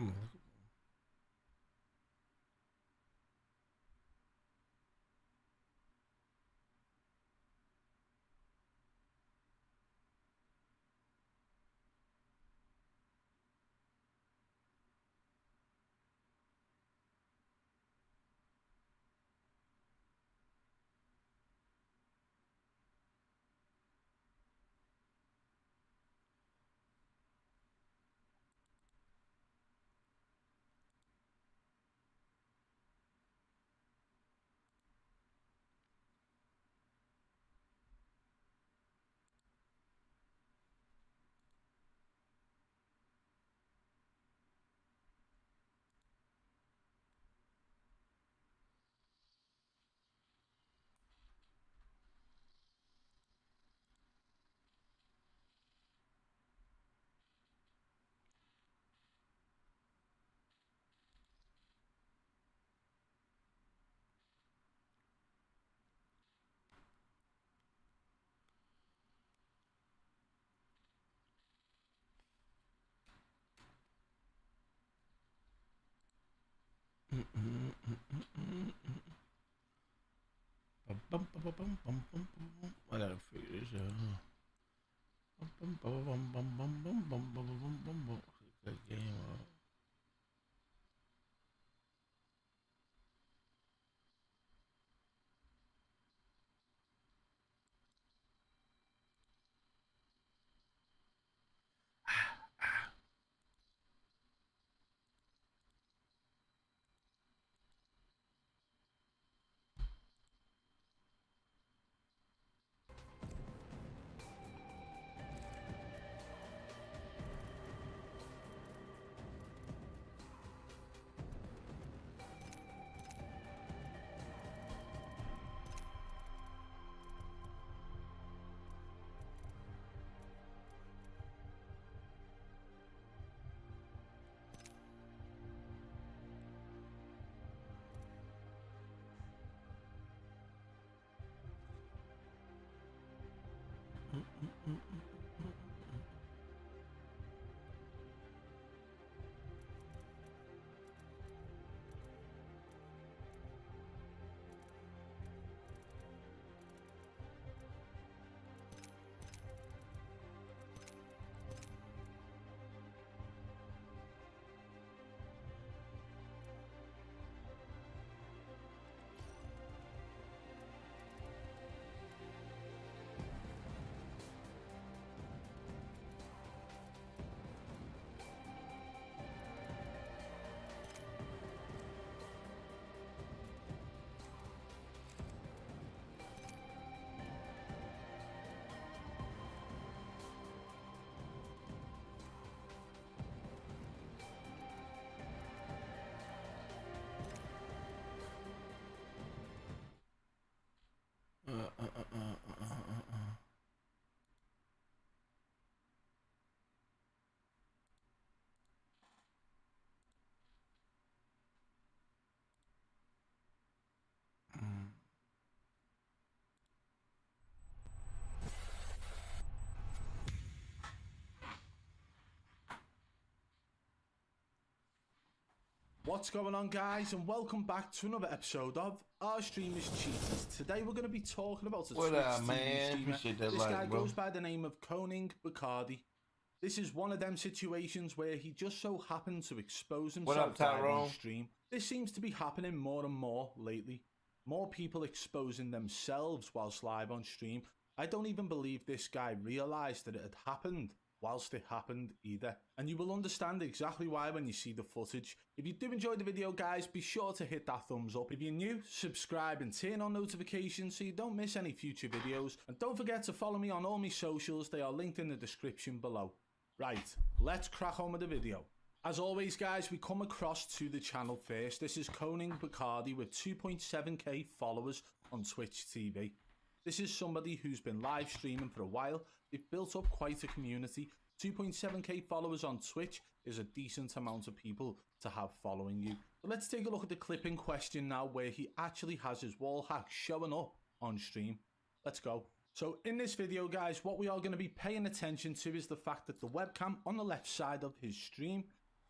him. I gotta figure this out. That game up. What's going on, guys, and welcome back to another episode of Our Streamers Cheaters. Today we're going to be talking about a What Twitch up, TV man? streamer. Appreciate that This like, guy bro. goes by the name of Koning Bacardi. This is one of them situations where he just so happened to expose What up, himself live on Tyrone? stream. This seems to be happening more and more lately. More people exposing themselves whilst live on stream. I don't even believe this guy realised that it had happened whilst it happened either. And you will understand exactly why when you see the footage. If you do enjoy the video, guys, be sure to hit that thumbs up. If you're new, subscribe and turn on notifications so you don't miss any future videos. And don't forget to follow me on all my socials. They are linked in the description below. Right, let's crack on with the video. As always, guys, we come across to the channel first. This is Koning Bacardi with 2.7k followers on Twitch TV. This is somebody who's been live streaming for a while. They've built up quite a community. 2.7k followers on Twitch is a decent amount of people to have following you. So let's take a look at the clip in question now where he actually has his wall hack showing up on stream. Let's go. So in this video, guys, what we are going to be paying attention to is the fact that the webcam on the left side of his stream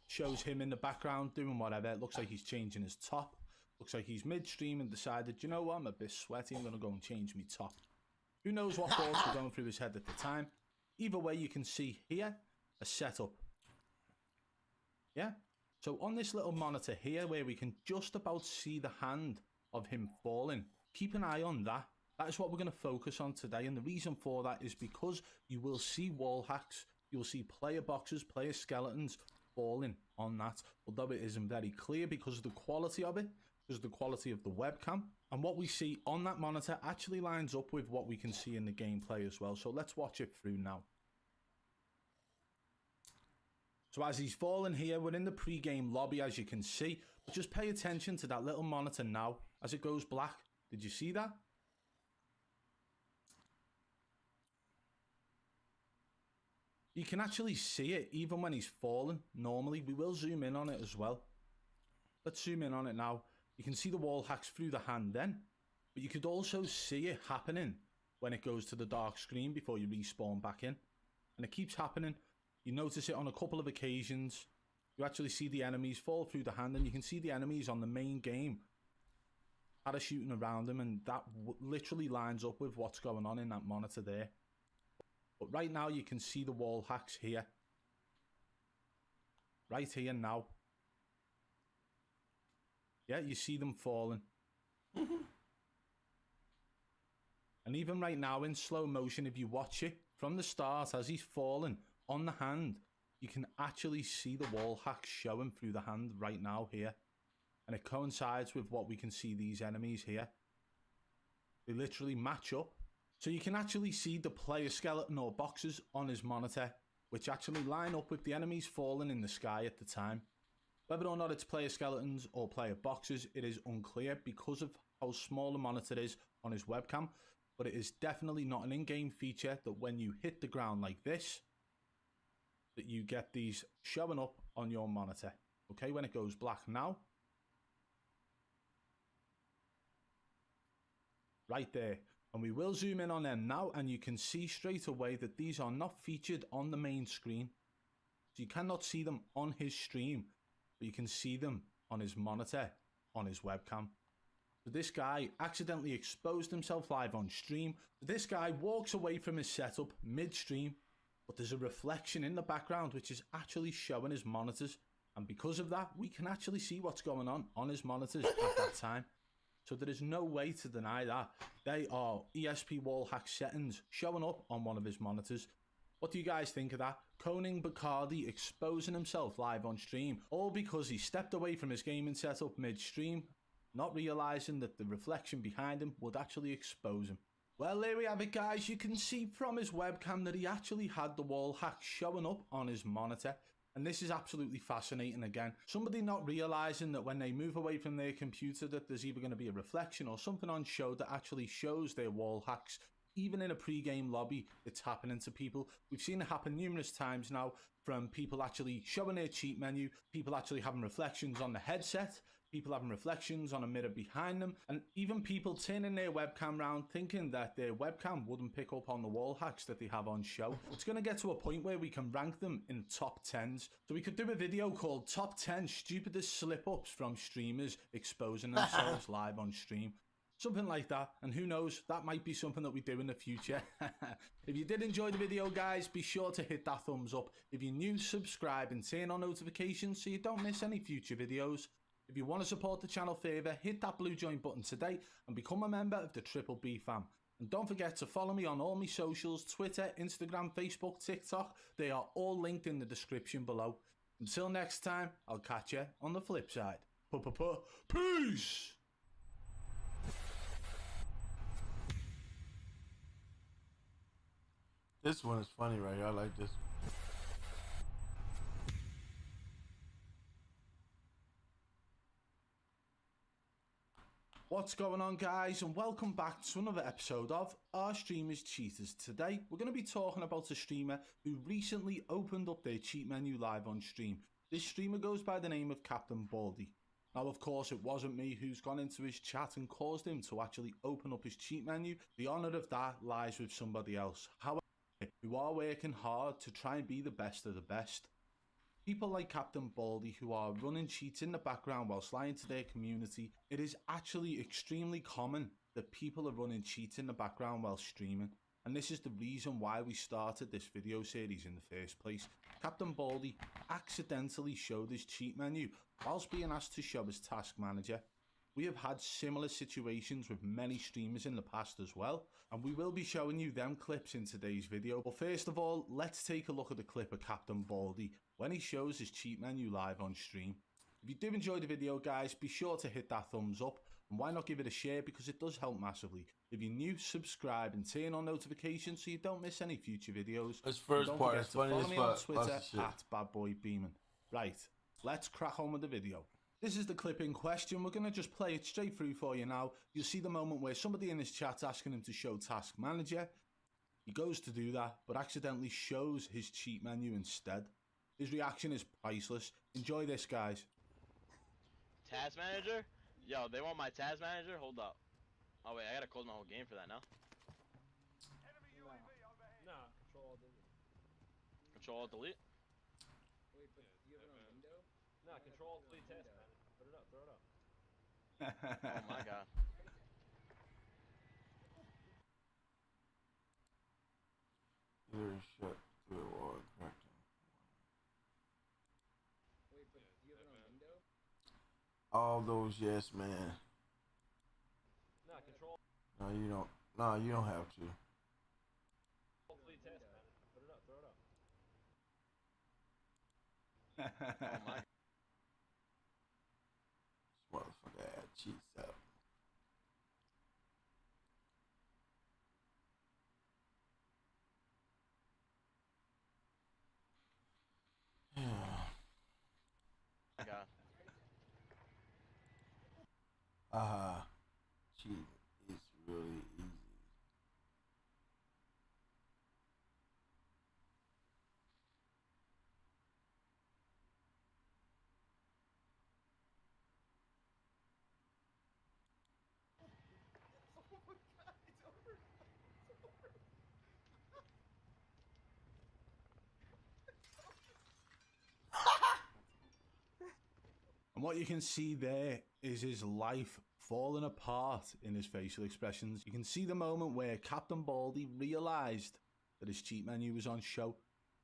shows him in the background doing whatever. It looks like he's changing his top. Looks like he's midstream and decided, you know what, I'm a bit sweaty, I'm going to go and change my top. Who knows what thoughts were going through his head at the time. Either way, you can see here a setup. Yeah? So on this little monitor here, where we can just about see the hand of him falling, keep an eye on that. That is what we're going to focus on today. And the reason for that is because you will see wall hacks. You'll see player boxes, player skeletons falling on that. Although it isn't very clear because of the quality of it, because of the quality of the webcam. And what we see on that monitor actually lines up with what we can see in the gameplay as well. So let's watch it through now. So as he's falling here, we're in the pre-game lobby, as you can see. But just pay attention to that little monitor now as it goes black. Did you see that? You can actually see it even when he's falling normally. We will zoom in on it as well. Let's zoom in on it now. You can see the wall hacks through the hand then. But you could also see it happening when it goes to the dark screen before you respawn back in. And it keeps happening. You notice it on a couple of occasions. You actually see the enemies fall through the hand, and you can see the enemies on the main game parachuting around them, and that literally lines up with what's going on in that monitor there. But right now you can see the wall hacks here. Right here now. Yeah, you see them falling. And even right now in slow motion, if you watch it from the start as he's falling on the hand, you can actually see the wall hacks showing through the hand right now here. And it coincides with what we can see these enemies here. They literally match up. So you can actually see the player skeleton or boxes on his monitor, which actually line up with the enemies falling in the sky at the time. Whether or not it's player skeletons or player boxes, it is unclear because of how small the monitor is on his webcam. But it is definitely not an in-game feature that when you hit the ground like this, that you get these showing up on your monitor. Okay, when it goes black now. Right there. And we will zoom in on them now, and you can see straight away that these are not featured on the main screen. So you cannot see them on his stream, but you can see them on his monitor, on his webcam. So this guy accidentally exposed himself live on stream. So this guy walks away from his setup mid-stream, but there's a reflection in the background which is actually showing his monitors. And because of that, we can actually see what's going on his monitors at that time. So there is no way to deny that. They are ESP wall hack settings showing up on one of his monitors. What do you guys think of that? Koning Bacardi exposing himself live on stream, all because he stepped away from his gaming setup mid-stream, not realising that the reflection behind him would actually expose him. Well, there we have it, guys. You can see from his webcam that he actually had the wall hack showing up on his monitor. And this is absolutely fascinating again. Somebody not realising that when they move away from their computer that there's either going to be a reflection or something on show that actually shows their wall hacks. Even in a pre-game lobby, it's happening to people. We've seen it happen numerous times now, from people actually showing their cheat menu, people actually having reflections on the headset, people having reflections on a mirror behind them, and even people turning their webcam round thinking that their webcam wouldn't pick up on the wall hacks that they have on show. It's going to get to a point where we can rank them in top 10s. So we could do a video called Top 10 Stupidest Slip-Ups from Streamers Exposing Themselves Live on Stream. Something like that, and who knows, that might be something that we do in the future. If you did enjoy the video, guys, be sure to hit that thumbs up. If you're new, subscribe and turn on notifications so you don't miss any future videos. If you want to support the channel further, hit that blue join button today and become a member of the Triple B fam. And don't forget to follow me on all my socials, Twitter, Instagram, Facebook, TikTok. They are all linked in the description below. Until next time, I'll catch you on the flip side. Peace! This one is funny right here. I like this. What's going on, guys, and welcome back to another episode of Our Streamers Cheaters. Today we're going to be talking about a streamer who recently opened up their cheat menu live on stream. This streamer goes by the name of Captain Baldy. Now, of course, it wasn't me who's gone into his chat and caused him to actually open up his cheat menu. The honour of that lies with somebody else. However, who are working hard to try and be the best of the best. People like Captain Baldy who are running cheats in the background whilst lying to their community. It is actually extremely common that people are running cheats in the background while streaming. And this is the reason why we started this video series in the first place. Captain Baldy accidentally showed his cheat menu whilst being asked to show his task manager. We have had similar situations with many streamers in the past as well, and we will be showing you them clips in today's video. But first of all, let's take a look at the clip of Captain Baldy when he shows his cheat menu live on stream. If you do enjoy the video, guys, be sure to hit that thumbs up, and why not give it a share, because it does help massively. If you're new, subscribe and turn on notifications so you don't miss any future videos. This first don't part forget is to funny follow as me on fuck. Twitter Lots of at BadBoyBeeman. Right, let's crack on with the video. This is the clip in question. We're going to just play it straight through for you now. You'll see the moment where somebody in his chat's asking him to show Task Manager. He goes to do that, but accidentally shows his cheat menu instead. His reaction is priceless. Enjoy this, guys. Task Manager? Yo, they want my Task Manager? Hold up. Oh wait, I gotta close my whole game for that now. Nah, control delete. Control delete? Wait, but do you have it on window? Nah, control delete task manager. Put it up, throw it up. Oh my god. Either shut to the wall and cracked him. Wait, but do you have it on window? All those yes, man. Nah, control No, you don't. No, you don't have to. delete task manager. Put it up, throw it up. Oh my This motherfucker had cheats up. god. Cheating is really easy. And what you can see there is his life falling apart in his facial expressions. You can see the moment where Captain Baldy realised that his cheat menu was on show,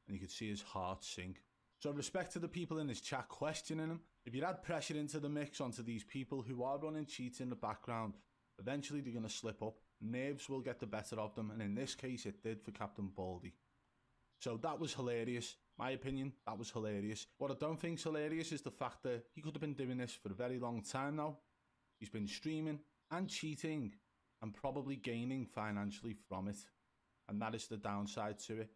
and you could see his heart sink. So respect to the people in his chat questioning him. If you add pressure into the mix onto these people who are running cheats in the background, eventually they're going to slip up. Nerves will get the better of them, and in this case it did for Captain Baldy. So that was hilarious. My opinion, that was hilarious. What I don't think's hilarious is the fact that he could have been doing this for a very long time now. He's been streaming and cheating and probably gaining financially from it. And that is the downside to it.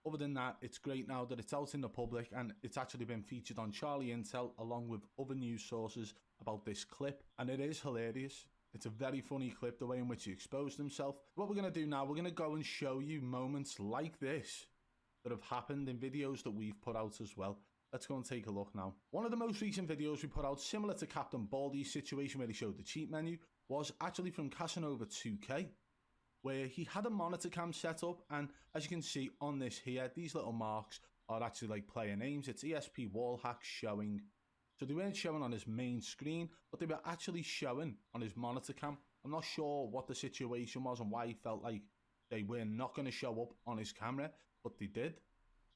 Other than that, it's great now that it's out in the public and it's actually been featured on Charlie Intel along with other news sources about this clip. And it is hilarious. It's a very funny clip, the way in which he exposed himself. What we're going to do now, we're going to go and show you moments like this that have happened in videos that we've put out as well. Let's go and take a look now. One of the most recent videos we put out, similar to Captain Baldy's situation where he showed the cheat menu, was actually from Casanova 2K, where he had a monitor cam set up, and as you can see on this here, these little marks are actually like player names. It's ESP Wallhacks showing. So they weren't showing on his main screen, but they were actually showing on his monitor cam. I'm not sure what the situation was and why he felt like they were not going to show up on his camera, but they did.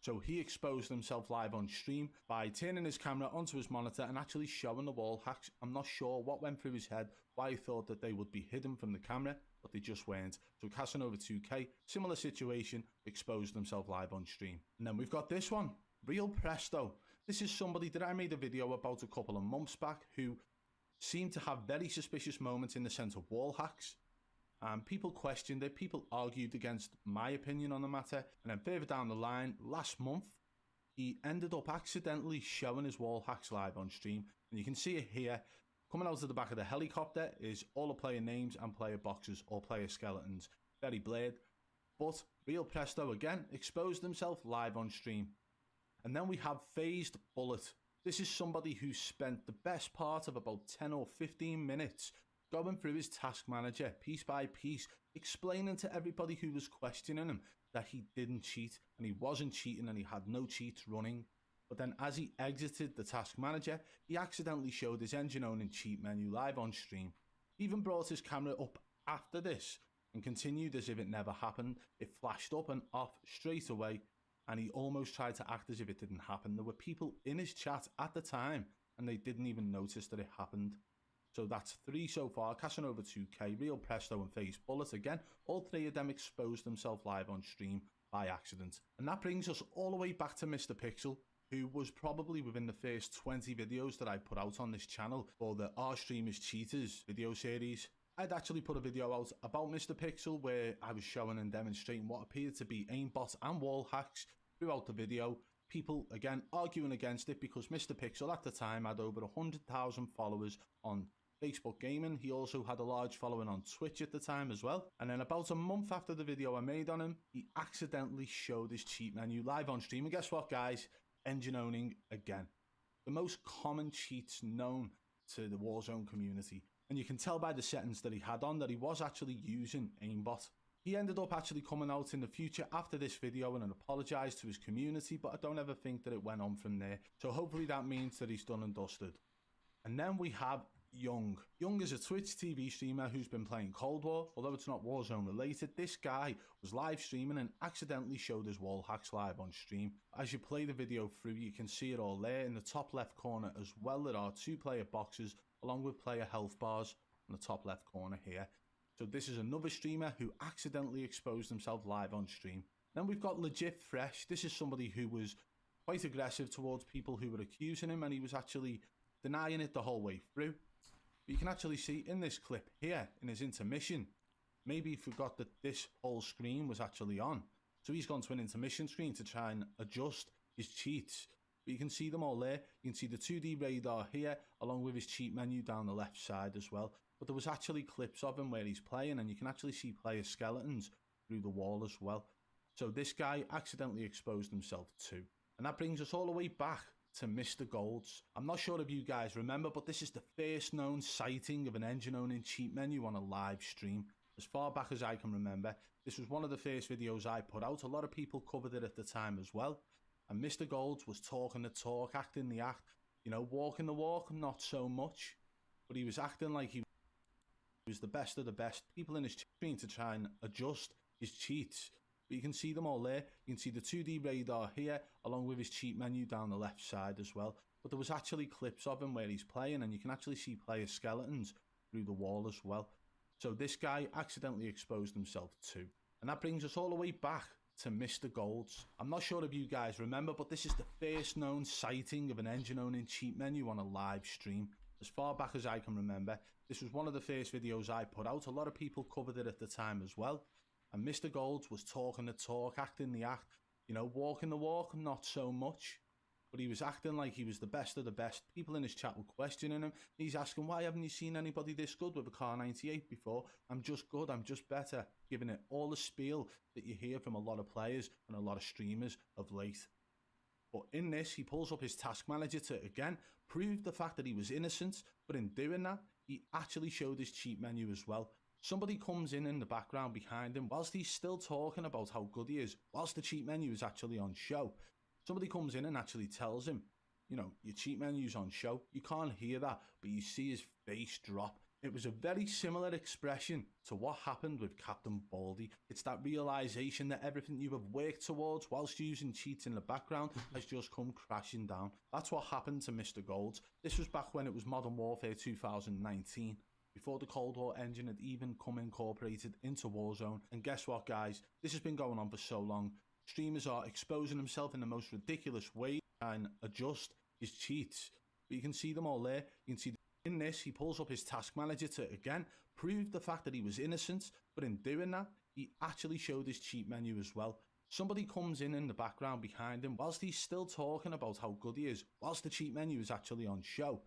So he exposed himself live on stream by turning his camera onto his monitor and actually showing the wall hacks. I'm not sure what went through his head, why he thought that they would be hidden from the camera, but they just weren't. So Casanova 2K, similar situation, exposed himself live on stream. And then we've got this one, Real Presto. This is somebody that I made a video about a couple of months back who seemed to have very suspicious moments in the sense of wall hacks. People questioned it, people argued against my opinion on the matter, and then further down the line, last month, he ended up accidentally showing his wall hacks live on stream, and you can see it here. Coming out of the back of the helicopter is all the player names and player boxes or player skeletons. Very blurred, but Real Presto again exposed himself live on stream. And then we have Phased Bullet. This is somebody who spent the best part of about 10 or 15 minutes going through his task manager piece by piece, explaining to everybody who was questioning him that he didn't cheat and he wasn't cheating and he had no cheats running. But then as he exited the task manager, he accidentally showed his engine owning cheat menu live on stream. He even brought his camera up after this and continued as if it never happened. It flashed up and off straight away, and he almost tried to act as if it didn't happen. There were people in his chat at the time and they didn't even notice that it happened. So that's 3 so far. Casanova 2K, Real Presto and Face Bullet. Again, all 3 of them exposed themselves live on stream by accident. And that brings us all the way back to Mr. Pixel, who was probably within the first 20 videos that I put out on this channel for the Our Streamers Cheaters video series. I'd actually put a video out about Mr. Pixel where I was showing and demonstrating what appeared to be aimbot and wall hacks throughout the video. People, again, arguing against it because Mr. Pixel at the time had over 100,000 followers on Facebook Gaming. He also had a large following on Twitch at the time as well. And then about a month after the video I made on him, he accidentally showed his cheat menu live on stream. And guess what, guys? Engine owning again. The most common cheats known to the Warzone community. And you can tell by the settings that he had on that he was actually using aimbot. He ended up actually coming out in the future after this video and apologised to his community, but I don't ever think that it went on from there. So hopefully that means that he's done and dusted. And then we have Young. Young is a Twitch TV streamer who's been playing Cold War. Although it's not Warzone related, this guy was live streaming and accidentally showed his wall hacks live on stream. As you play the video through, you can see it all there. In the top left corner as well, there are 2 player boxes along with player health bars in the top left corner here. So this is another streamer who accidentally exposed himself live on stream. Then we've got Legit Fresh. This is somebody who was quite aggressive towards people who were accusing him, and he was actually denying it the whole way through. But you can actually see in this clip here, in his intermission, maybe he forgot that this whole screen was actually on. So he's gone to an intermission screen to try and adjust his cheats. But you can see them all there. You can see the 2D radar here, along with his cheat menu down the left side as well. But there was actually clips of him where he's playing, and you can actually see player skeletons through the wall as well. So this guy accidentally exposed himself too. And that brings us all the way back to Mr. Golds. I'm not sure if you guys remember, but this is the first known sighting of an engine owning cheat menu on a live stream. As far back as I can remember, this was one of the first videos I put out. A lot of people covered it at the time as well. And Mr. Golds was talking the talk, acting the act, you know, walking the walk, not so much. But he was acting like he was the best of the best. People in his screen to try and adjust his cheats. But you can see them all there. You can see the 2D radar here, along with his cheat menu down the left side as well. But there was actually clips of him where he's playing, and you can actually see player skeletons through the wall as well. So this guy accidentally exposed himself too. And that brings us all the way back to Mr. Golds. I'm not sure if you guys remember, but this is the first known sighting of an engine owning cheat menu on a live stream. As far back as I can remember, this was one of the first videos I put out. A lot of people covered it at the time as well. And Mr. Golds was talking the talk, acting the act, you know, walking the walk, not so much. But he was acting like he was the best of the best. People in his chat were questioning him. He's asking, why haven't you seen anybody this good with a Car 98 before? I'm just good, I'm just better. Giving it all the spiel that you hear from a lot of players and a lot of streamers of late. But in this, he pulls up his task manager to, again, prove the fact that he was innocent. But in doing that, he actually showed his cheat menu as well. Somebody comes in the background behind him whilst he's still talking about how good he is, whilst the cheat menu is actually on show. Somebody comes in and actually tells him, you know, your cheat menu's on show. You can't hear that, but you see his face drop. It was a very similar expression to what happened with Captain Baldy. It's that realisation that everything you have worked towards whilst using cheats in the background has just come crashing down. That's what happened to Mr. Golds. This was back when it was Modern Warfare 2019. Before the Cold War engine had even come incorporated into Warzone. And guess what, guys? This has been going on for so long. Streamers are exposing themselves in the most ridiculous way and adjust his cheats. But you can see them all there. You can see in this, he pulls up his task manager to, again, prove the fact that he was innocent. But in doing that, he actually showed his cheat menu as well. Somebody comes in the background behind him whilst he's still talking about how good he is, whilst the cheat menu is actually on show.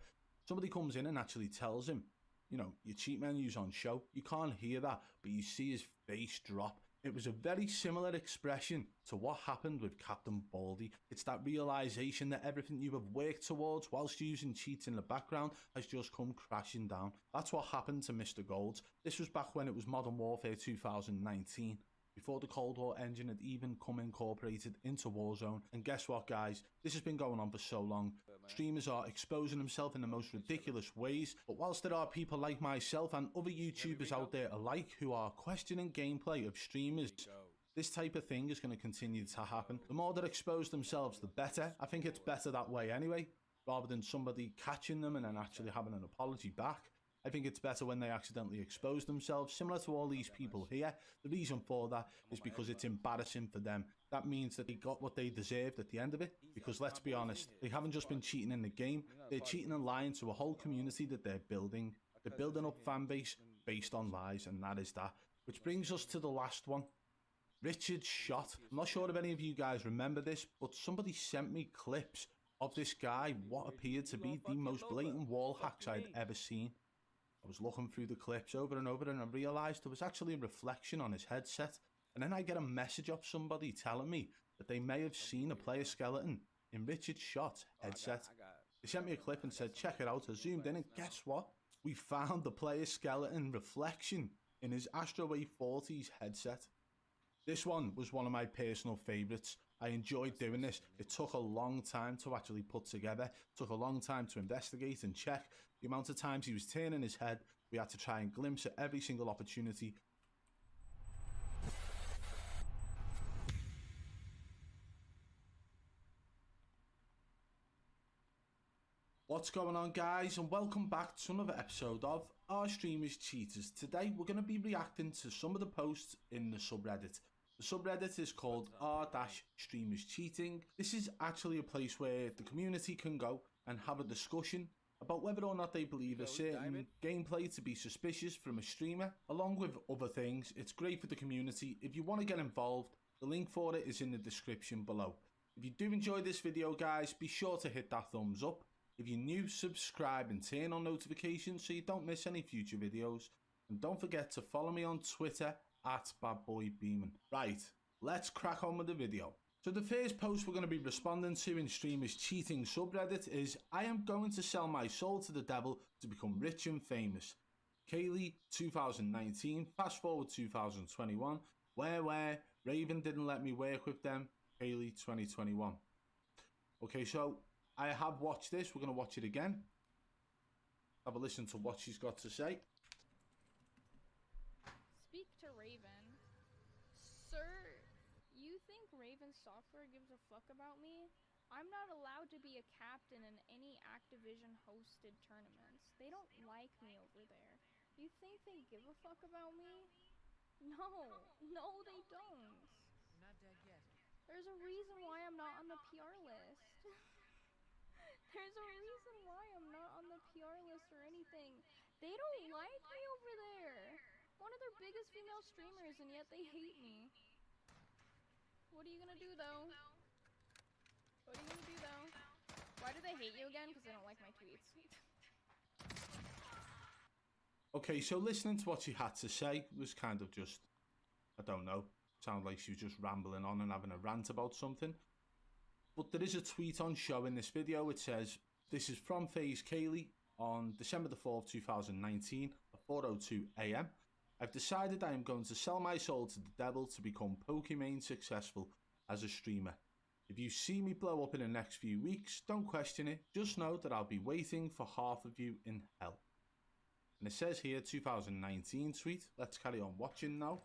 Somebody comes in and actually tells him, you know, your cheat menu's on show. You can't hear that, but you see his face drop. It was a very similar expression to what happened with Captain Baldy. It's that realisation that everything you have worked towards whilst using cheats in the background has just come crashing down. That's what happened to Mr. Golds. This was back when it was Modern Warfare 2019. before the Cold War engine had even come incorporated into Warzone. And guess what, guys? This has been going on for so long. Streamers are exposing themselves in the most ridiculous ways, but whilst there are people like myself and other YouTubers out there alike who are questioning gameplay of streamers, this type of thing is going to continue to happen. The more they expose themselves, the better. I think it's better that way anyway, rather than somebody catching them and then actually having an apology back. I think it's better when they accidentally expose themselves, similar to all these people here. The reason for that is because it's embarrassing for them. That means that they got what they deserved at the end of it, because let's be honest, they haven't just been cheating in the game, they're cheating and lying to a whole community that they're building. They're building up fan base based on lies, and that is that. Which brings us to the last one. Richard Shot. I'm not sure if any of you guys remember this, but somebody sent me clips of this guy, what appeared to be the most blatant wall hacks I'd ever seen. I was looking through the clips over and over and I realised there was actually a reflection on his headset, and then I get a message of somebody telling me that they may have seen a player skeleton in Richard Shot's headset. They sent me a clip and said, check it out. I zoomed in and guess what? We found the player skeleton reflection in his Astro A40's headset. This one was one of my personal favourites. I enjoyed doing this. It took a long time to actually put together. It took a long time to investigate and check. The amount of times he was turning his head, we had to try and glimpse at every single opportunity. What's going on, guys, and welcome back to another episode of Our Streamers Cheaters. Today we're going to be reacting to some of the posts in the subreddit. The subreddit is called r-streamers cheating. This is actually a place where the community can go and have a discussion about whether or not they believe a certain gameplay to be suspicious from a streamer, along with other things. It's great for the community. If you want to get involved, the link for it is in the description below. If you do enjoy this video, guys, be sure to hit that thumbs up. If you're new, subscribe and turn on notifications so you don't miss any future videos. And don't forget to follow me on Twitter at BadBoyBeeman. Right, let's crack on with the video. So the first post we're going to be responding to in Streamers Cheating subreddit is, I am going to sell my soul to the devil to become rich and famous. Kaylee 2019, fast forward 2021, where Raven didn't let me work with them, Kaylee 2021. Okay, so I have watched this, we're going to watch it again. Have a listen to what she's got to say. Speak to Raven. Sir, you think Raven Software gives a fuck about me? I'm not allowed to be a captain in any Activision hosted tournaments. They don't like me over there. You think they give a fuck about me? No, they don't. You're not dead yet. There's a reason why I'm not on the PR list. There's a reason why I'm not on the PR list or anything. They don't like me over there. One of their biggest female streamers, and yet they hate me. What are you gonna do, though? What are you gonna do, though? Why do they hate you again? Because they don't like my tweets. Okay, so listening to what she had to say was kind of just, I don't know, sounded like she was just rambling on and having a rant about something. But there is a tweet on show in this video. It says, this is from FaZe Kaylee on December the 4th, 2019 at 4:02 AM. I've decided I am going to sell my soul to the devil to become Pokimane successful as a streamer. If you see me blow up in the next few weeks, don't question it. Just know that I'll be waiting for half of you in hell. And it says here 2019 tweet. Let's carry on watching now.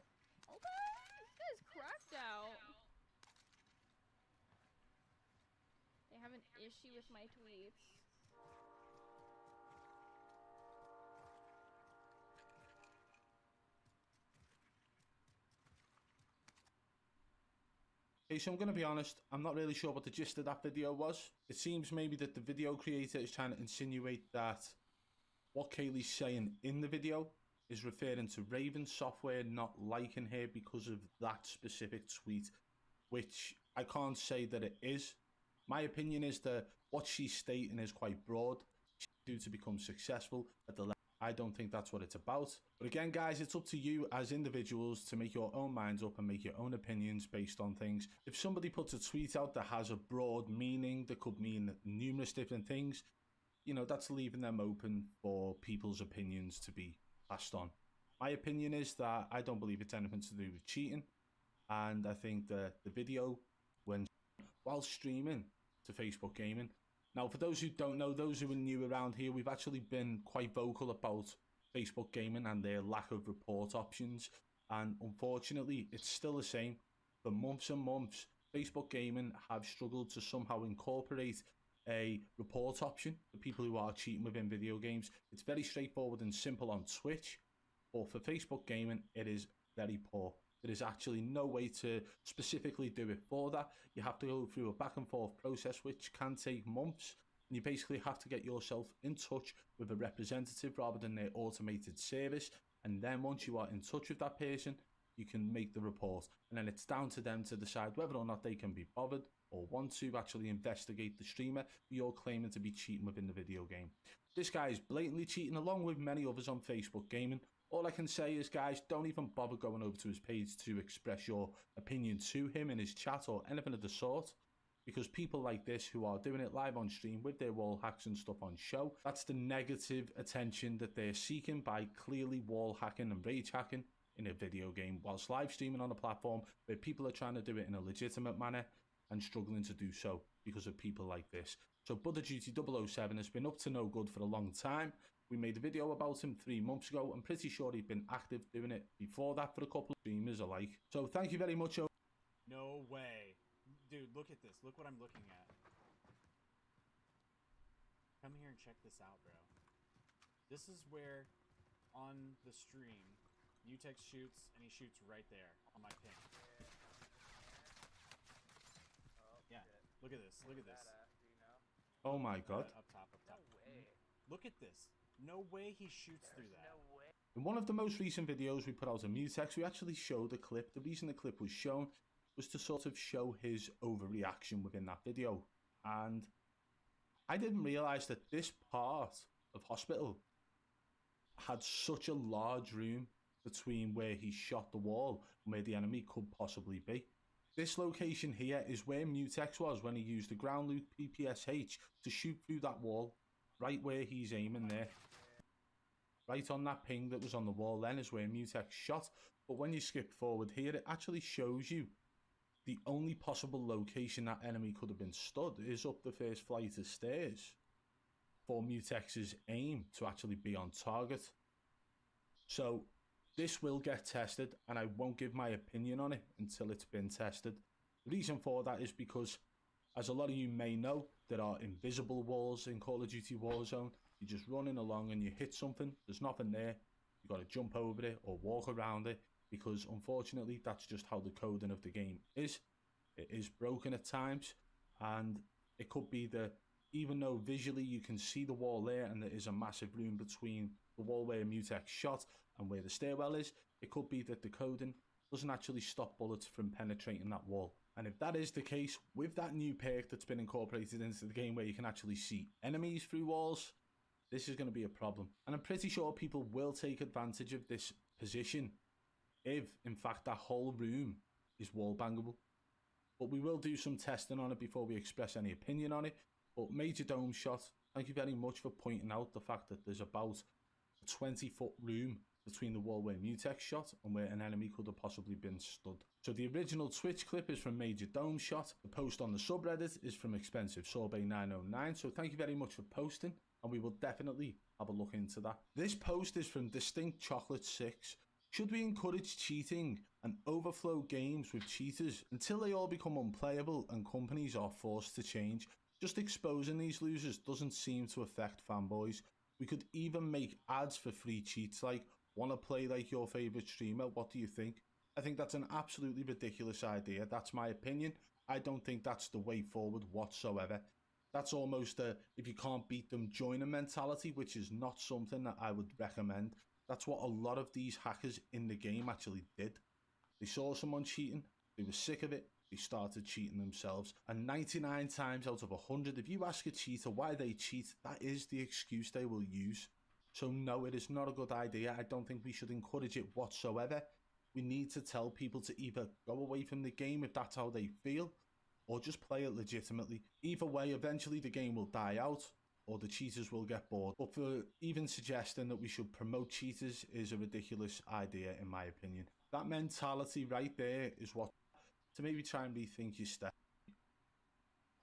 Okay, this guy's cracked out. They have an issue with my tweets. Okay, so I'm going to be honest, I'm not really sure what the gist of that video was. It seems maybe that the video creator is trying to insinuate that what Kaylee's saying in the video is referring to Raven Software not liking her because of that specific tweet, which I can't say that it is. My opinion is that what she's stating is quite broad. She's due to become successful at the level. I don't think that's what it's about. But again, guys, it's up to you as individuals to make your own minds up and make your own opinions based on things. If somebody puts a tweet out that has a broad meaning, that could mean numerous different things, you know, that's leaving them open for people's opinions to be passed on. My opinion is that I don't believe it's anything to do with cheating. and I think the video went while streaming to Facebook Gaming. Now, for those who don't know, those who are new around here, we've actually been quite vocal about Facebook Gaming and their lack of report options, and unfortunately it's still the same. For months and months, Facebook Gaming have struggled to somehow incorporate a report option for people who are cheating within video games. It's very straightforward and simple on Twitch, but for Facebook Gaming it is very poor. There is actually no way to specifically do it for that. You have to go through a back and forth process which can take months, and you basically have to get yourself in touch with a representative rather than their automated service, and then once you are in touch with that person, you can make the report, and then it's down to them to decide whether or not they can be bothered or want to actually investigate the streamer who you're claiming to be cheating within the video game. This guy is blatantly cheating along with many others on Facebook Gaming. All I can say is, guys, don't even bother going over to his page to express your opinion to him in his chat or anything of the sort, because people like this who are doing it live on stream with their wall hacks and stuff on show, that's the negative attention that they're seeking by clearly wall hacking and rage hacking in a video game whilst live streaming on a platform where people are trying to do it in a legitimate manner and struggling to do so because of people like this. So Brother Duty 007 has been up to no good for a long time. We made a video about him 3 months ago. I'm pretty sure he'd been active doing it before that for a couple of streamers alike. So thank you very much. No way. Dude, look at this. Look what I'm looking at. Come here and check this out, bro. This is where, on the stream, Mutex shoots, and he shoots right there on my ping. Yeah, look at this. Look at this. Oh my god. Up top, up top. No way. Look at this. No way he shoots through that. No way. In one of the most recent videos we put out on Mutex, we actually showed a clip. The reason the clip was shown was to sort of show his overreaction within that video. And I didn't realise that this part of hospital had such a large room between where he shot the wall and where the enemy could possibly be. This location here is where Mutex was when he used the ground loop PPSH to shoot through that wall, right where he's aiming there. Right on that ping that was on the wall then is where Mutex shot. But when you skip forward here, it actually shows you the only possible location that enemy could have been stood is up the first flight of stairs for Mutex's aim to actually be on target. So this will get tested, and I won't give my opinion on it until it's been tested. The reason for that is because, as a lot of you may know, there are invisible walls in Call of Duty Warzone. You're just running along and you hit something, there's nothing there, you got to jump over it or walk around it, because unfortunately that's just how the coding of the game is. It is broken at times, and it could be that even though visually you can see the wall there and there is a massive room between the wall where Mutex shot and where the stairwell is, it could be that the coding doesn't actually stop bullets from penetrating that wall. And if that is the case, with that new perk that's been incorporated into the game where you can actually see enemies through walls, this is going to be a problem. And I'm pretty sure people will take advantage of this position if, in fact, that whole room is wall bangable. But we will do some testing on it before we express any opinion on it. But Major Dome Shot, thank you very much for pointing out the fact that there's about a 20-foot room between the wall where Mutex shot and where an enemy could have possibly been stood. So the original Twitch clip is from Major Dome Shot. The post on the subreddit is from Expensive Sorbet 909. So thank you very much for posting, and we will definitely have a look into that. This post is from Distinct Chocolate 6. Should we encourage cheating and overflow games with cheaters until they all become unplayable and companies are forced to change? Just exposing these losers doesn't seem to affect fanboys. We could even make ads for free cheats like, want to play like your favourite streamer, what do you think? I think that's an absolutely ridiculous idea. That's my opinion. I don't think that's the way forward whatsoever. That's almost a, if you can't beat them, join a mentality, which is not something that I would recommend. That's what a lot of these hackers in the game actually did. They saw someone cheating, they were sick of it, they started cheating themselves. And 99 times out of 100, if you ask a cheater why they cheat, that is the excuse they will use. So no, it is not a good idea. I don't think we should encourage it whatsoever. We need to tell people to either go away from the game if that's how they feel, or just play it legitimately. Either way, eventually the game will die out, or the cheaters will get bored. But for even suggesting that we should promote cheaters is a ridiculous idea in my opinion. That mentality right there is what to maybe try and rethink your step.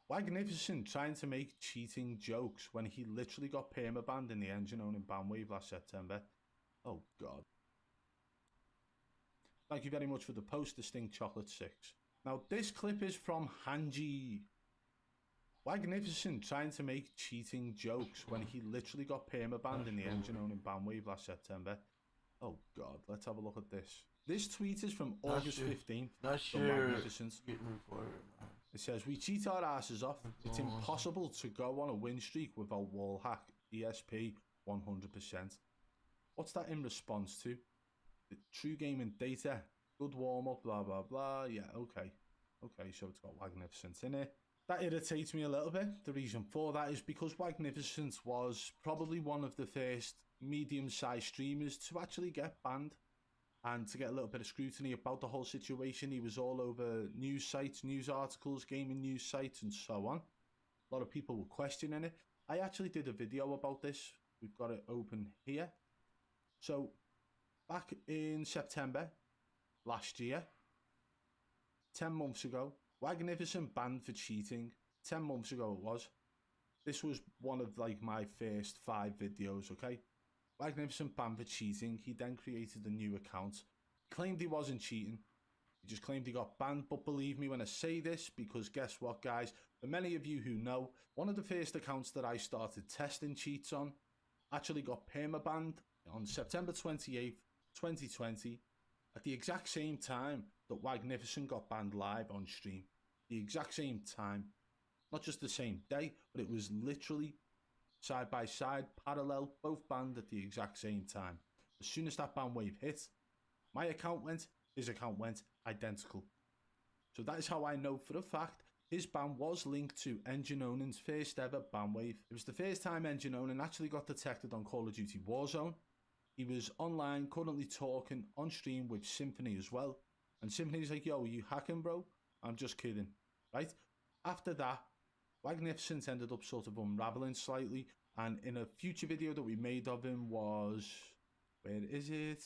Magnificent trying to make cheating jokes when he literally got permabanned in the engine owning ban wave last September. Oh God. Thank you very much for the post, Distinct Chocolate 6. Now this clip is from Hanji. Magnificent trying to make cheating jokes when he literally got permabanned in the engine owning ban wave last September. Oh God, let's have a look at this. This tweet is from August 15th. Not from sure. Magnificent. Getting recorded. It says, we cheat our asses off. It's impossible to go on a win streak without wall hack. ESP 100%. What's that in response to? The true gaming data. Good warm up, blah, blah, blah. Yeah, okay. Okay, so it's got Magnificent in it. That irritates me a little bit. The reason for that is because Magnificent was probably one of the first medium-sized streamers to actually get banned and to get a little bit of scrutiny about the whole situation. He was all over news sites, news articles, gaming news sites, and so on. A lot of people were questioning it. I actually did a video about this. We've got it open here. So, back in September last year, 10 months ago, Magnificent banned for cheating. 10 months ago it was. This was one of like my first 5 videos, okay? Magnificent banned for cheating. He then created a new account. Claimed he wasn't cheating. He just claimed he got banned. But believe me when I say this, because guess what, guys? For many of you who know, one of the first accounts that I started testing cheats on actually got permabanned on September 28th, 2020, at the exact same time that Magnificent got banned live on stream. The exact same time. Not just the same day, but it was literally side by side, parallel, both banned at the exact same time. As soon as that ban wave hit, my account went, his account went, identical. So that is how I know for a fact his ban was linked to Engine Owning's first ever ban wave. It was the first time Engine Owning actually got detected on Call of Duty Warzone. He was online, currently talking on stream with Symphony as well. And Symphony's like, yo, are you hacking, bro? I'm just kidding, right? After that, Magnificent ended up sort of unraveling slightly, and in a future video that we made of him was, where is it?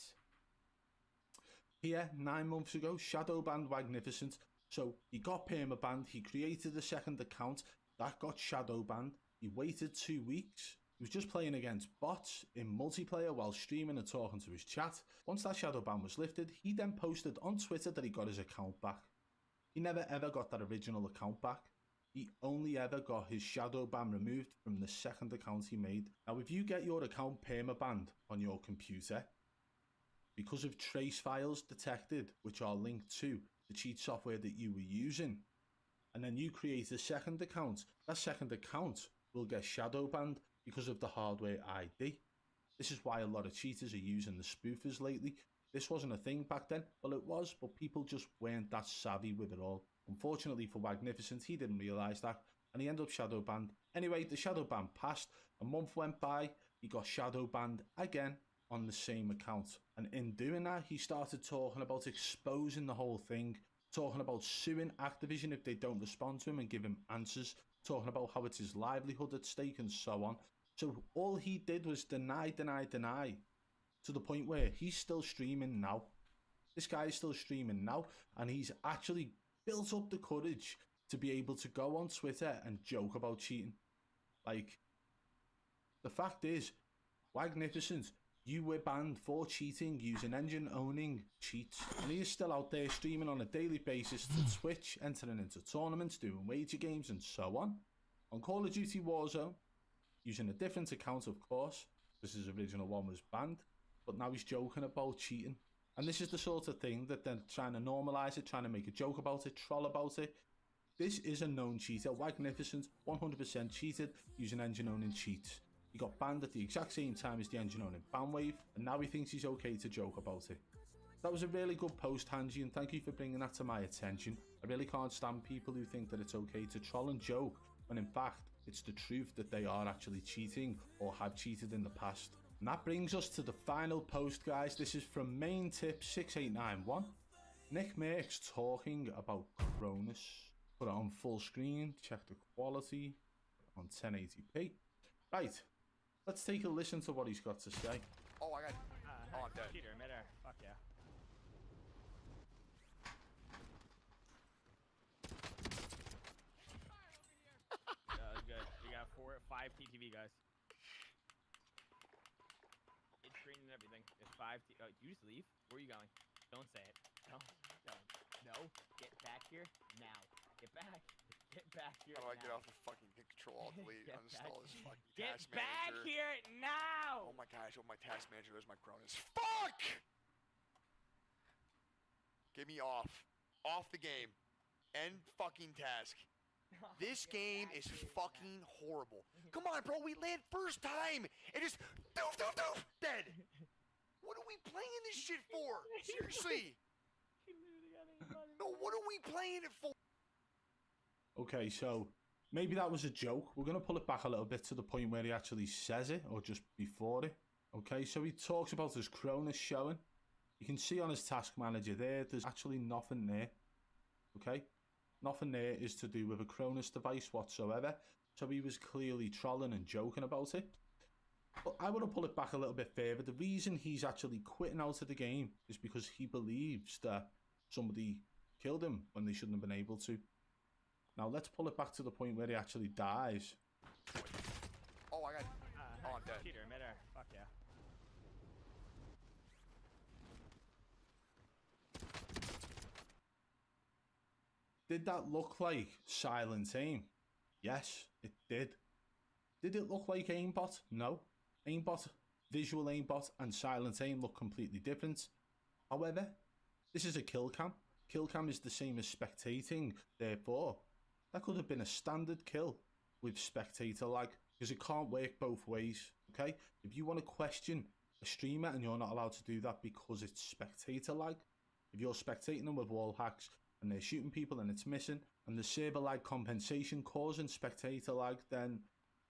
Here, 9 months ago, shadow banned Magnificent. So he got permabanned, he created a second account, that got shadow banned. He waited 2 weeks. He was just playing against bots in multiplayer while streaming and talking to his chat. Once that shadow ban was lifted, he then posted on Twitter that he got his account back. He never ever got that original account back. He only ever got his shadow ban removed from the second account he made. Now, if you get your account permabanned on your computer because of trace files detected which are linked to the cheat software that you were using, and then you create a second account, that second account will get shadow banned because of the hardware ID. This is why a lot of cheaters are using the spoofers lately. This wasn't a thing back then. Well, it was, but people just weren't that savvy with it all. Unfortunately for Magnificent, he didn't realise that, and he ended up shadow banned. Anyway, the shadow ban passed, a month went by, he got shadow banned again on the same account. And in doing that, he started talking about exposing the whole thing, talking about suing Activision if they don't respond to him and give him answers, talking about how it's his livelihood at stake and so on. So all he did was deny, to the point where he's still streaming now. This guy is still streaming now, and he's actually built up the courage to be able to go on Twitter and joke about cheating. Like, the fact is, Magnificent, you were banned for cheating using Engine Owning cheats, and he is still out there streaming on a daily basis to Twitch, entering into tournaments, doing wager games and so on. On Call of Duty Warzone, using a different account, of course, because his original one was banned, but now he's joking about cheating. And this is the sort of thing that they're trying to normalise it, trying to make a joke about it, troll about it. This is a known cheater. Magnificent 100% cheated using Engine Owning cheats. He got banned at the exact same time as the Engine Owning ban wave, and now he thinks he's okay to joke about it. That was a really good post, Hanji, and thank you for bringing that to my attention. I really can't stand people who think that it's okay to troll and joke, when in fact, it's the truth that they are actually cheating or have cheated in the past. And that brings us to the final post, guys. This is from Main Tip 6891. Nick Merckx talking about Cronus. Put it on full screen, check the quality on 1080p. Right, let's take a listen to what he's got to say. Oh, I got. Oh, I'm dead. Cheater, midair. Fuck yeah. 5 TTV, guys. It's green and everything. It's 5 T. Oh, you just leave? Where are you going? Don't say it. Don't. No. Get back here now. Get back. Get back here How do I get now. off the fucking control alt delete Get uninstall back. this fucking Get task back manager? here now! Oh my gosh, oh my task manager, there's my Cronus. Fuck! Get me off. Off the game. End fucking task. This game is fucking horrible. Come on, bro, we land first time! And just doof doof doof! Dead! What are we playing this shit for? Seriously! No, what are we playing it for? Okay, so maybe that was a joke. We're going to pull it back a little bit to the point where he actually says it, or just before it. Okay, so he talks about his Cronus showing. You can see on his task manager there's actually nothing there. Okay, nothing there is to do with a Cronus device whatsoever. So he was clearly trolling and joking about it. But I want to pull it back a little bit further. The reason he's actually quitting out of the game is because he believes that somebody killed him when they shouldn't have been able to. Now let's pull it back to the point where he actually dies. Oh, I got... Oh, I'm dead. Cheater, midair. Fuck yeah. Did that look like silent aim? Yes, it did. Did it look like aimbot? No. Aimbot, visual aimbot and silent aim look completely different. However, this is a kill cam. Kill cam is the same as spectating, therefore that could have been a standard kill with spectator lag, because it can't work both ways. Okay, if you want to question a streamer and you're not allowed to do that because it's spectator lag, if you're spectating them with wall hacks and they're shooting people and it's missing, and the server lag compensation causing spectator lag, then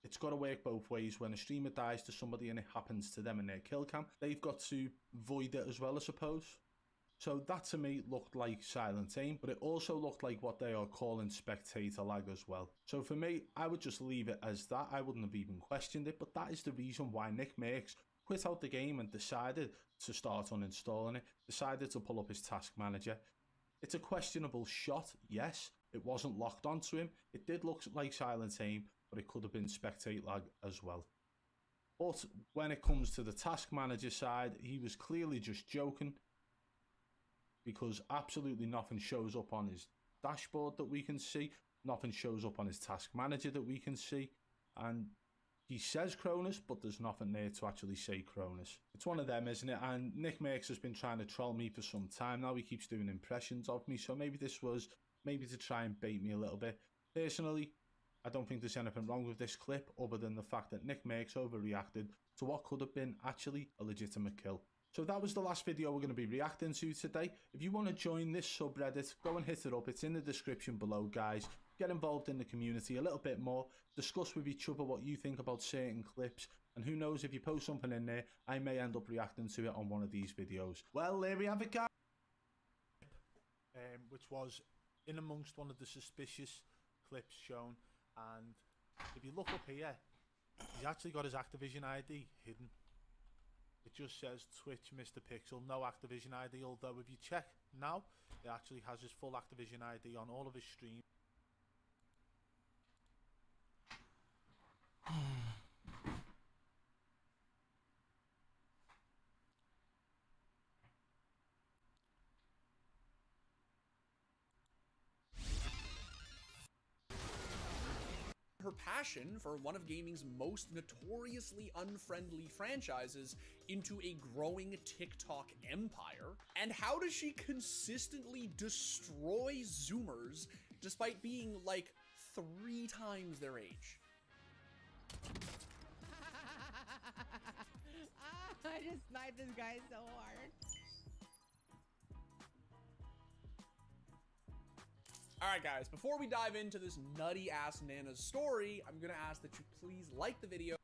it's got to work both ways. When a streamer dies to somebody and it happens to them in their kill cam, they've got to void it as well, I suppose. So that to me looked like silent aim, but it also looked like what they are calling spectator lag as well. So for me, I would just leave it as that. I wouldn't have even questioned it, but that is the reason why Nick Mercs quit out the game and decided to start uninstalling it, decided to pull up his task manager. It's a questionable shot, yes. It wasn't locked onto him. It did look like silent aim, but it could have been spectate lag as well. But when it comes to the task manager side, he was clearly just joking, because absolutely nothing shows up on his dashboard that we can see. Nothing shows up on his task manager that we can see. And he says Cronus, but there's nothing there to actually say Cronus. It's one of them, isn't it? And Nick Mercs has been trying to troll me for some time now. He keeps doing impressions of me. So maybe this was maybe to try and bait me a little bit. Personally, I don't think there's anything wrong with this clip other than the fact that Nick Mercs overreacted to what could have been actually a legitimate kill. So that was the last video we're going to be reacting to today. If you want to join this subreddit, go and hit it up. It's in the description below, guys. Get involved in the community a little bit more. Discuss with each other what you think about certain clips. And who knows, if you post something in there, I may end up reacting to it on one of these videos. Well, there we have it, guys. Which was in amongst one of the suspicious clips shown. And if you look up here, he's actually got his Activision ID hidden. It just says Twitch Mr. Pixel, no Activision ID, although if you check now, it actually has his full Activision ID on all of his streams. Her passion for one of gaming's most notoriously unfriendly franchises into a growing TikTok empire? And how does she consistently destroy Zoomers despite being like 3 times their age? I just sniped this guy so hard. Alright guys, before we dive into this nutty ass Nana's story, I'm gonna ask that you please like the video.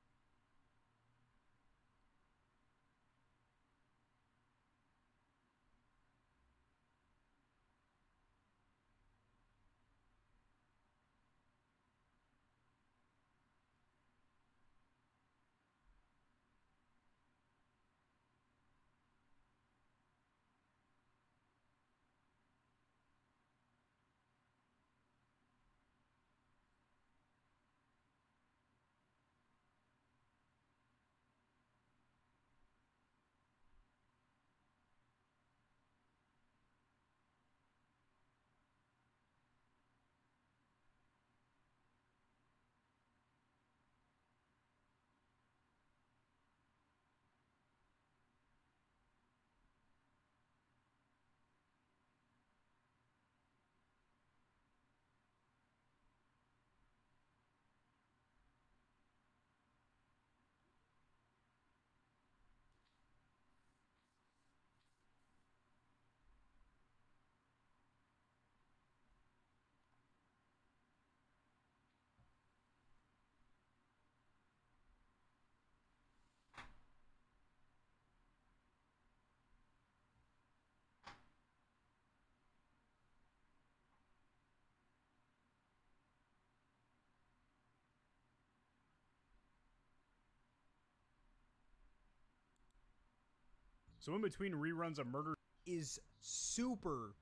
So in between reruns of Murder is super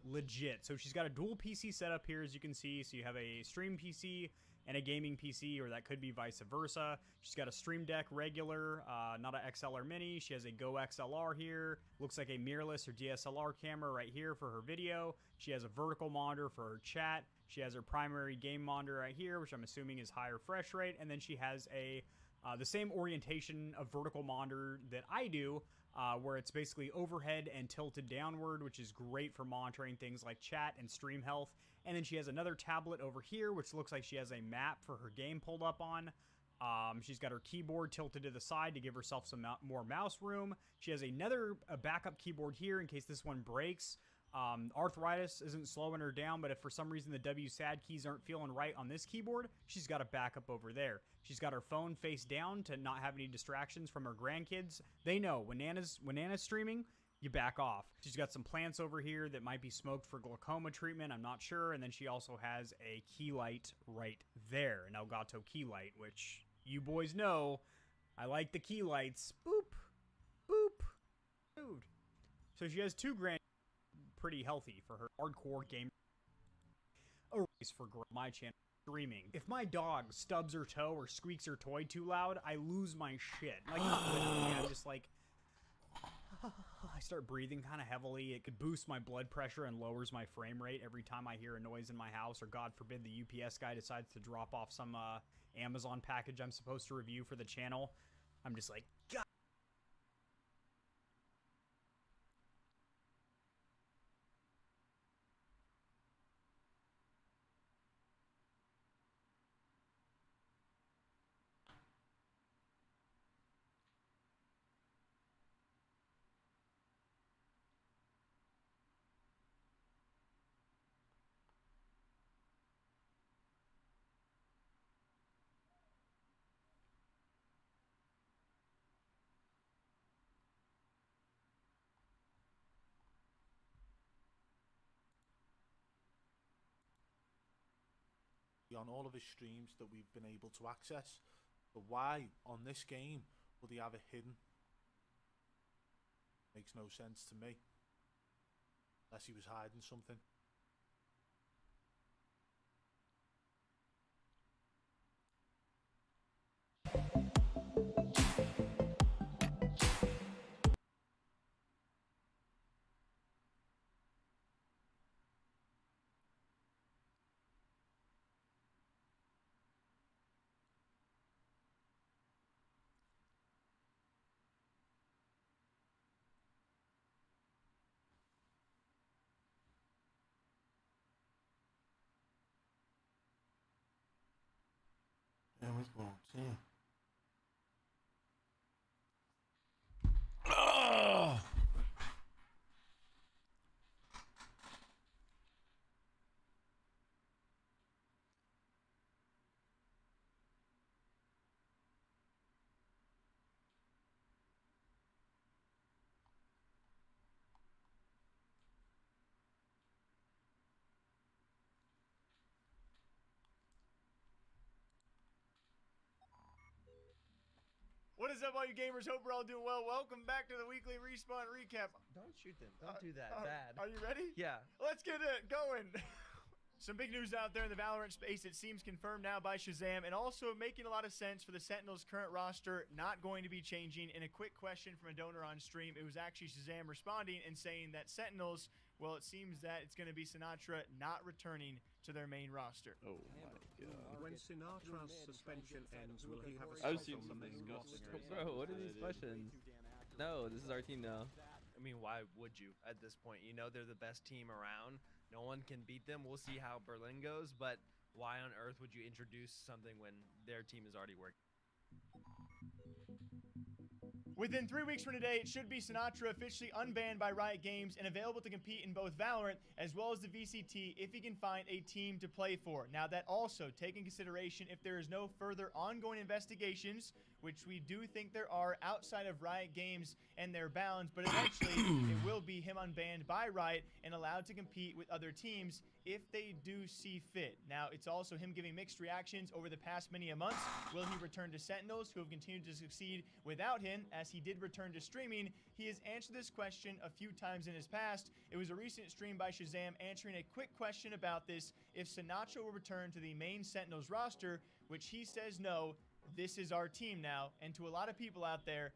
legit. So she's got a dual PC setup here, as you can see. So you have a stream PC and a gaming PC, or that could be vice versa. She's got a Stream Deck regular, not an XLR mini. She has a Go XLR here. Looks like a mirrorless or DSLR camera right here for her video. She has a vertical monitor for her chat. She has her primary game monitor right here, which I'm assuming is higher refresh rate. And then she has a the same orientation of vertical monitor that I do, where it's basically overhead and tilted downward, which is great for monitoring things like chat and stream health. And then she has another tablet over here, which looks like she has a map for her game pulled up on. She's got her keyboard tilted to the side to give herself some more mouse room. She has a backup keyboard here in case this one breaks. Arthritis isn't slowing her down, but if for some reason the WSAD keys aren't feeling right on this keyboard, she's got a backup over there. She's got her phone face down to not have any distractions from her grandkids. They know when Nana's streaming, you back off. She's got some plants over here that might be smoked for glaucoma treatment, I'm not sure. And then she also has a key light right there, an Elgato key light, which you boys know I like the key lights. Boop, boop, moved. So she has two grand, pretty healthy for her hardcore game. A race for my channel streaming. If my dog stubs her toe or squeaks her toy too loud, I lose my shit. Like, literally, I'm just like, I start breathing kind of heavily. It could boost my blood pressure and lowers my frame rate every time I hear a noise in my house, or God forbid the UPS guy decides to drop off some Amazon package I'm supposed to review for the channel. I'm just like, God. On all of his streams that we've been able to access. But why on this game would he have it hidden? Makes no sense to me. Unless he was hiding something. Damn, it's going 10. What is up, all you gamers? Hope we're all doing well. Welcome back to the weekly Respawn recap. Don't shoot them. Don't do that. Bad. Are you ready? Yeah. Let's get it going. Some big news out there in the Valorant space. It seems confirmed now by Shazam, and also making a lot of sense for the Sentinels' current roster not going to be changing. In a quick question from a donor on stream, it was actually Shazam responding and saying that Sentinels, well, it seems that it's going to be Sinatra not returning to their main roster. Oh my God. When Sinatra's suspension ends, will he have a I've spot seen on the some main roster? Bro, what are these questions? No, this is our team now. I mean, why would you at this point? You know they're the best team around. No one can beat them. We'll see how Berlin goes, but why on earth would you introduce something when their team is already working? Within 3 weeks from today, it should be Sinatra officially unbanned by Riot Games and available to compete in both Valorant as well as the VCT if he can find a team to play for. Now, that also take in consideration if there is no further ongoing investigations, which we do think there are outside of Riot Games and their bounds, but eventually it will be him unbanned by Riot and allowed to compete with other teams if they do see fit. Now, it's also him giving mixed reactions over the past many months. Will he return to Sentinels, who have continued to succeed without him, as he did return to streaming? He has answered this question a few times in his past. It was a recent stream by Shazam answering a quick question about this: if Sinatra will return to the main Sentinels roster, which he says no, this is our team now, and to a lot of people out there,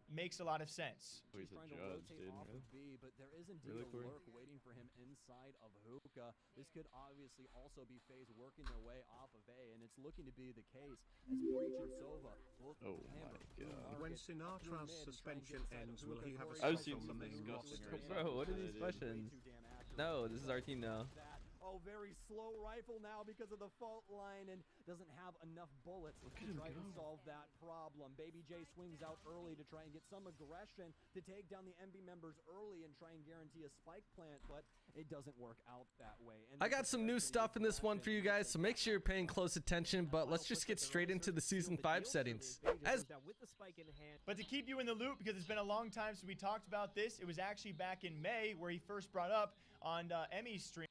makes a lot of sense. He's trying a to judge, rotate dude. off Really? of B, but there is indeed Really, a Corey? lurk waiting for him inside of Hookah. This could obviously also be FaZe working their way off of A, and it's looking to be the case as Breach and Sova both Oh hammer my through God. When market, through Sinatra's mid, and try and suspension get inside of ends, will he Hookah. have a Corey I've spot seen on the some main roster? disgusting. Bro, what are these questions? No, this is our team now. Oh, very slow rifle now because of the fault line and doesn't have enough bullets to try and solve that problem. Baby J swings out early to try and get some aggression to take down the MB members early and try and guarantee a spike plant, but it doesn't work out that way. And I got some new stuff in this one for you guys, so make sure you're paying close attention, but let's just get straight into the Season 5 settings. But to keep you in the loop, because it's been a long time since we talked about this, it was actually back in May where he first brought up on Emmy's stream.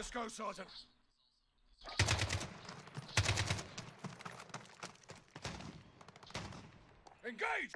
Let's go, Sergeant. Engage!